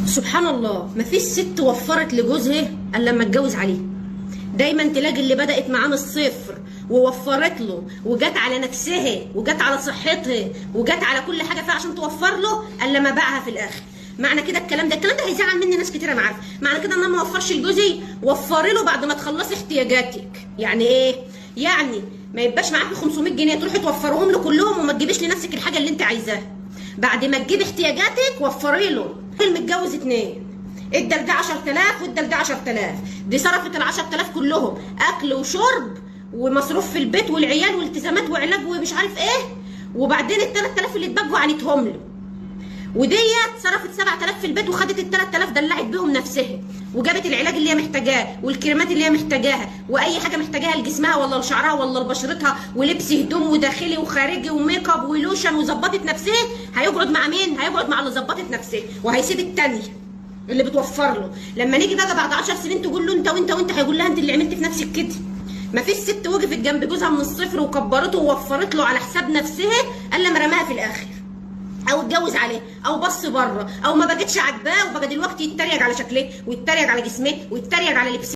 سبحان الله، مفيش ست وفرت لجوزها الا لما اتجوز عليه. دايما تلاقي اللي بدأت معاه من الصفر ووفرت له وجت على نفسها وجت على صحتها وجت على كل حاجه فيها عشان توفر له الا ما باعها في الاخر. معنى كده الكلام ده هيزعل مني ناس كتير، انا عارفه. معنى كده ان انا ما اوفرش لجوزي، وفري له بعد ما تخلصي احتياجاتك. يعني ايه؟ يعني ما يبقاش معاكي 500 جنيه تروحي توفرهم له كلهم وما تجيبيش لنفسك الحاجه اللي انت عايزاها. بعد ما تجيبي احتياجاتك وفري له. المتجوز اتنين ادى لده 10000 وادى لده 10000، دي صرفت ال 10000 كلهم اكل وشرب ومصروف في البيت والعيال والتزامات وعلاج ومش عارف ايه، وبعدين ال 3000 اللي اتبقوا عنتهم له. وديت صرفت 7000 في البيت وخدت ال 3000 دلعت بيهم نفسها وجابت العلاج اللي هي محتاجاه والكريمات اللي هي محتاجاها واي حاجه محتاجاها لجسمها ولا لشعرها ولا لبشرتها ولبس هدوم وداخلي وخارجي وميك اب ولوشن وظبطت نفسها. هيقعد مع مين؟ هيقعد مع اللي ظبطت نفسها وهيسيب التانيه اللي بتوفر له. لما نيجي بقى بعد 10 سنين تقول له انت وانت هيقول لها انت اللي عملت في نفسك كده. مفيش ست وقفت جنب جوزها من الصفر وكبرته ووفرت له على حساب نفسها الا ما رماها في الاخر، او اتجوز عليه او بص بره او ما بقتش عاجباه وبقى دلوقتي يتريق على شكله ويتريق على جسمه ويتريق على لبسه.